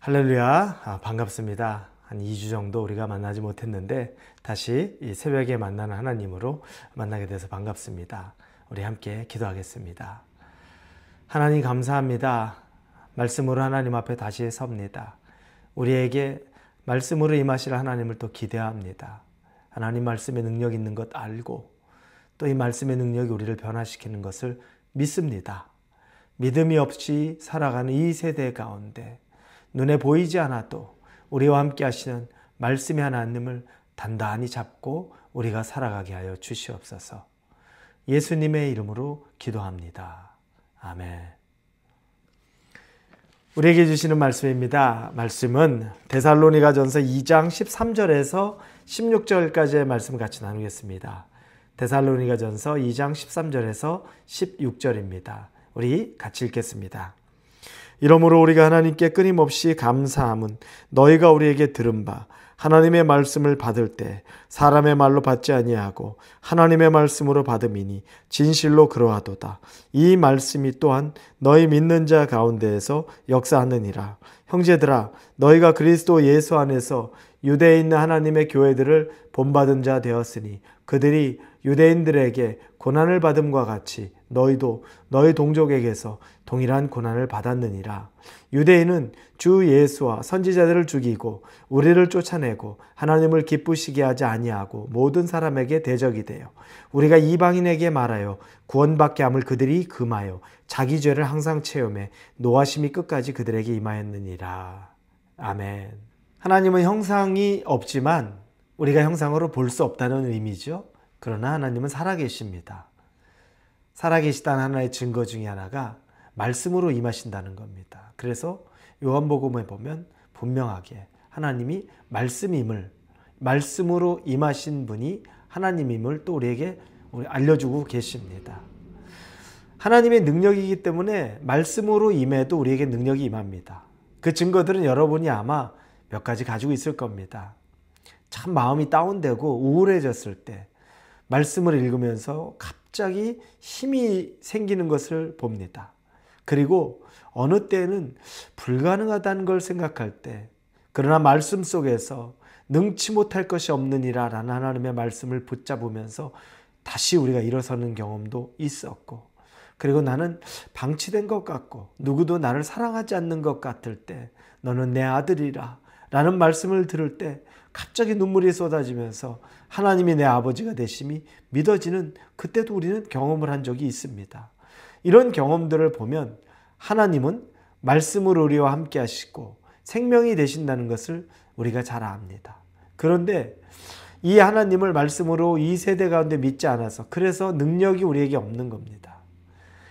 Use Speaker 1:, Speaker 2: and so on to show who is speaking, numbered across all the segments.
Speaker 1: 할렐루야, 반갑습니다. 한 2주 정도 우리가 만나지 못했는데 다시 이 새벽에 만나는 하나님으로 만나게 돼서 반갑습니다. 우리 함께 기도하겠습니다. 하나님 감사합니다. 말씀으로 하나님 앞에 다시 섭니다. 우리에게 말씀으로 임하실 하나님을 또 기대합니다. 하나님 말씀의 능력 있는 것 알고 또 이 말씀의 능력이 우리를 변화시키는 것을 믿습니다. 믿음이 없이 살아가는 이 세대 가운데 눈에 보이지 않아도 우리와 함께 하시는 말씀의 하나님을 단단히 잡고 우리가 살아가게 하여 주시옵소서. 예수님의 이름으로 기도합니다. 아멘. 우리에게 주시는 말씀입니다. 말씀은 데살로니가전서 2장 13절에서 16절까지의 말씀 같이 나누겠습니다. 데살로니가전서 2장 13절에서 16절입니다. 우리 같이 읽겠습니다. 이러므로 우리가 하나님께 끊임없이 감사함은 너희가 우리에게 들은 바 하나님의 말씀을 받을 때 사람의 말로 받지 아니하고 하나님의 말씀으로 받음이니 진실로 그러하도다. 이 말씀이 또한 너희 믿는 자 가운데에서 역사하느니라. 형제들아, 너희가 그리스도 예수 안에서 유대에 있는 하나님의 교회들을 본받은 자 되었으니 그들이 유대인들에게 고난을 받음과 같이 너희도 너희 동족에게서 동일한 고난을 받았느니라. 유대인은 주 예수와 선지자들을 죽이고 우리를 쫓아내고 하나님을 기쁘시게 하지 아니하고 모든 사람에게 대적이 되어 우리가 이방인에게 말하여 구원받게 함을 그들이 금하여 자기 죄를 항상 체험해 노하심이 끝까지 그들에게 임하였느니라. 아멘. 하나님은 형상이 없지만 우리가 형상으로 볼 수 없다는 의미죠. 그러나 하나님은 살아계십니다. 살아계시다는 하나의 증거 중에 하나가 말씀으로 임하신다는 겁니다. 그래서 요한복음에 보면 분명하게 하나님이 말씀으로 임하신 분이 하나님임을 또 우리에게 알려주고 계십니다. 하나님의 능력이기 때문에 말씀으로 임해도 우리에게 능력이 임합니다. 그 증거들은 여러분이 아마 몇 가지 가지고 있을 겁니다. 참 마음이 다운되고 우울해졌을 때 말씀을 읽으면서 갑자기 힘이 생기는 것을 봅니다. 그리고 어느 때는 불가능하다는 걸 생각할 때 그러나 말씀 속에서 능치 못할 것이 없느니라 라는 하나님의 말씀을 붙잡으면서 다시 우리가 일어서는 경험도 있었고, 그리고 나는 방치된 것 같고 누구도 나를 사랑하지 않는 것 같을 때 너는 내 아들이라 라는 말씀을 들을 때 갑자기 눈물이 쏟아지면서 하나님이 내 아버지가 되심이 믿어지는 그때도 우리는 경험을 한 적이 있습니다. 이런 경험들을 보면 하나님은 말씀으로 우리와 함께 하시고 생명이 되신다는 것을 우리가 잘 압니다. 그런데 이 하나님을 말씀으로 이 세대 가운데 믿지 않아서 그래서 능력이 우리에게 없는 겁니다.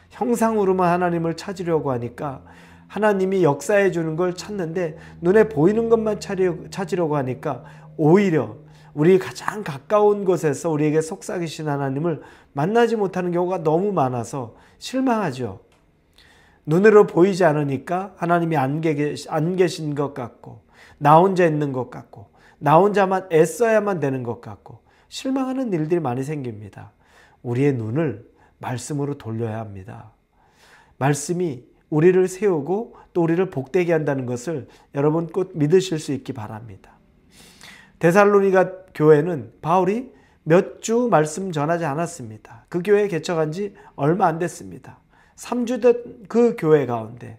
Speaker 1: 형상으로만 하나님을 찾으려고 하니까 하나님이 역사해 주는 걸 찾는데 눈에 보이는 것만 찾으려고 하니까 오히려 우리 가장 가까운 곳에서 우리에게 속삭이신 하나님을 만나지 못하는 경우가 너무 많아서 실망하죠. 눈으로 보이지 않으니까 하나님이 안 계신 것 같고 나 혼자 있는 것 같고 나 혼자만 애써야만 되는 것 같고 실망하는 일들이 많이 생깁니다. 우리의 눈을 말씀으로 돌려야 합니다. 말씀이 우리를 세우고 또 우리를 복되게 한다는 것을 여러분 꼭 믿으실 수 있기 바랍니다. 데살로니가 교회는 바울이 몇 주 말씀 전하지 않았습니다. 그 교회에 개척한 지 얼마 안 됐습니다. 3주 된 그 교회 가운데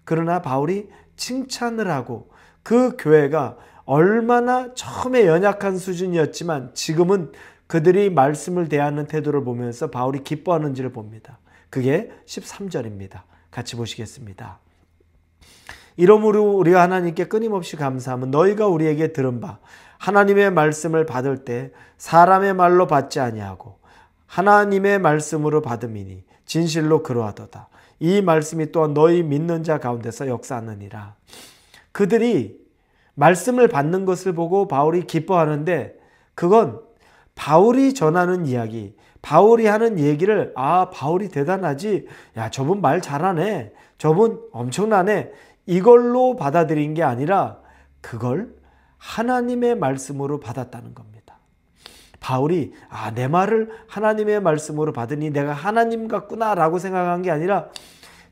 Speaker 1: 그러나 바울이 칭찬을 하고 그 교회가 얼마나 처음에 연약한 수준이었지만 지금은 그들이 말씀을 대하는 태도를 보면서 바울이 기뻐하는지를 봅니다. 그게 13절입니다. 같이 보시겠습니다. 이러므로 우리가 하나님께 끊임없이 감사함은 너희가 우리에게 들은 바 하나님의 말씀을 받을 때 사람의 말로 받지 아니하고 하나님의 말씀으로 받음이니 진실로 그러하도다. 이 말씀이 또한 너희 믿는 자 가운데서 역사하느니라. 그들이 말씀을 받는 것을 보고 바울이 기뻐하는데 그건 바울이 전하는 이야기, 바울이 하는 얘기를 바울이 대단하지, 야 저분 말 잘하네, 저분 엄청나네, 이걸로 받아들인 게 아니라 그걸 하나님의 말씀으로 받았다는 겁니다. 바울이 내 말을 하나님의 말씀으로 받으니 내가 하나님 같구나 라고 생각한 게 아니라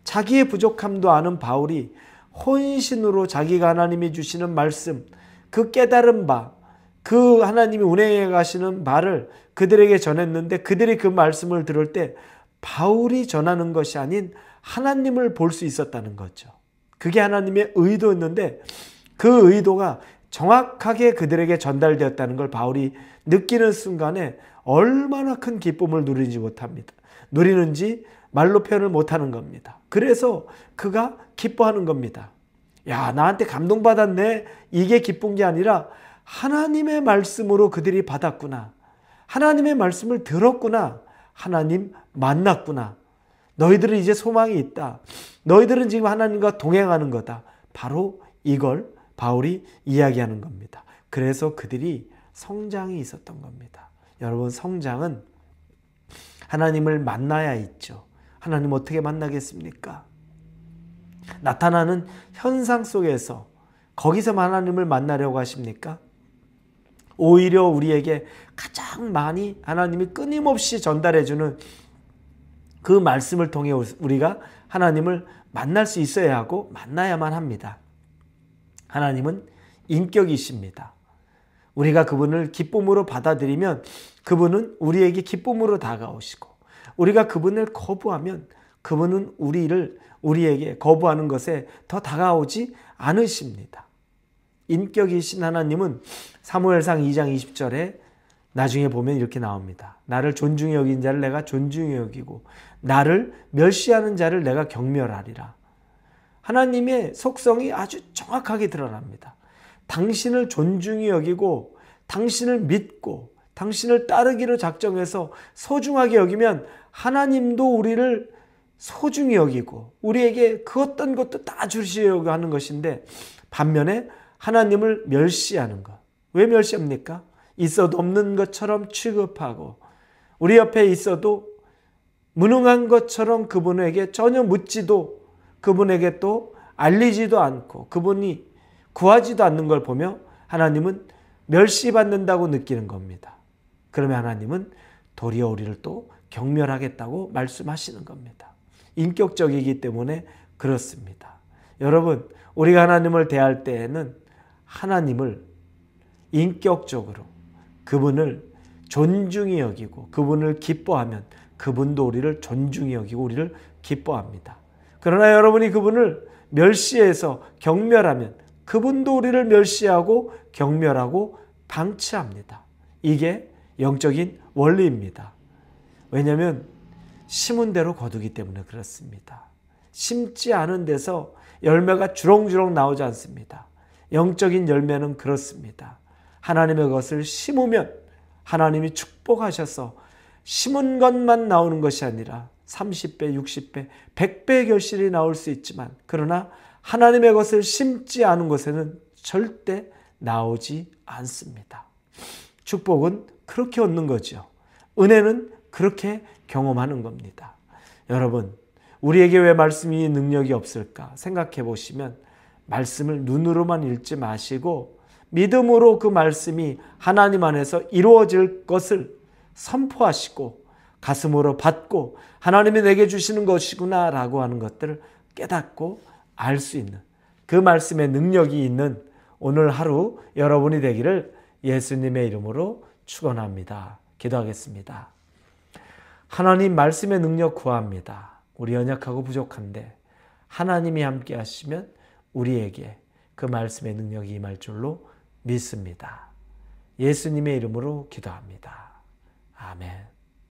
Speaker 1: 자기의 부족함도 아는 바울이 혼신으로 자기가 하나님이 주시는 말씀, 그 깨달은 바, 그 하나님이 운행해 가시는 바를 그들에게 전했는데 그들이 그 말씀을 들을 때 바울이 전하는 것이 아닌 하나님을 볼 수 있었다는 거죠. 그게 하나님의 의도였는데 그 의도가 정확하게 그들에게 전달되었다는 걸 바울이 느끼는 순간에 얼마나 큰 기쁨을 누리는지 말로 표현을 못하는 겁니다. 그래서 그가 기뻐하는 겁니다. 야, 나한테 감동받았네. 이게 기쁜 게 아니라 하나님의 말씀으로 그들이 받았구나. 하나님의 말씀을 들었구나. 하나님 만났구나. 너희들은 이제 소망이 있다. 너희들은 지금 하나님과 동행하는 거다. 바로 이걸 바울이 이야기하는 겁니다. 그래서 그들이 성장이 있었던 겁니다. 여러분, 성장은 하나님을 만나야 있죠. 하나님 어떻게 만나겠습니까? 나타나는 현상 속에서 거기서 하나님을 만나려고 하십니까? 오히려 우리에게 가장 많이 하나님이 끊임없이 전달해주는 그 말씀을 통해 우리가 하나님을 만날 수 있어야 하고 만나야만 합니다. 하나님은 인격이십니다. 우리가 그분을 기쁨으로 받아들이면 그분은 우리에게 기쁨으로 다가오시고, 우리가 그분을 거부하면 그분은 우리에게 거부하는 것에 더 다가오지 않으십니다. 인격이신 하나님은 사무엘상 2장 20절에 나중에 보면 이렇게 나옵니다. 나를 존중히 여긴 자를 내가 존중히 여기고 나를 멸시하는 자를 내가 경멸하리라. 하나님의 속성이 아주 정확하게 드러납니다. 당신을 존중히 여기고 당신을 믿고 당신을 따르기로 작정해서 소중하게 여기면 하나님도 우리를 소중히 여기고 우리에게 그 어떤 것도 다 주시려고 하는 것인데, 반면에 하나님을 멸시하는 것. 왜 멸시합니까? 있어도 없는 것처럼 취급하고 우리 옆에 있어도 무능한 것처럼 그분에게 전혀 묻지도 그분에게 또 알리지도 않고 그분이 구하지도 않는 걸 보며 하나님은 멸시받는다고 느끼는 겁니다. 그러면 하나님은 도리어 우리를 또 경멸하겠다고 말씀하시는 겁니다. 인격적이기 때문에 그렇습니다. 여러분, 우리가 하나님을 대할 때에는 하나님을 인격적으로 그분을 존중히 여기고 그분을 기뻐하면 그분도 우리를 존중히 여기고 우리를 기뻐합니다. 그러나 여러분이 그분을 멸시해서 경멸하면 그분도 우리를 멸시하고 경멸하고 방치합니다. 이게 영적인 원리입니다. 왜냐하면 심은 대로 거두기 때문에 그렇습니다. 심지 않은 데서 열매가 주렁주렁 나오지 않습니다. 영적인 열매는 그렇습니다. 하나님의 것을 심으면 하나님이 축복하셔서 심은 것만 나오는 것이 아니라 30배, 60배, 100배의 결실이 나올 수 있지만, 그러나 하나님의 것을 심지 않은 곳에는 절대 나오지 않습니다. 축복은 그렇게 얻는 거죠. 은혜는 그렇게 경험하는 겁니다. 여러분, 우리에게 왜 말씀이 능력이 없을까 생각해 보시면 말씀을 눈으로만 읽지 마시고 믿음으로 그 말씀이 하나님 안에서 이루어질 것을 선포하시고 가슴으로 받고 하나님이 내게 주시는 것이구나 라고 하는 것들을 깨닫고 알 수 있는 그 말씀의 능력이 있는 오늘 하루 여러분이 되기를 예수님의 이름으로 축원합니다. 기도하겠습니다. 하나님, 말씀의 능력 구합니다. 우리 연약하고 부족한데 하나님이 함께 하시면 우리에게 그 말씀의 능력이 임할 줄로 믿습니다. 예수님의 이름으로 기도합니다. 아멘.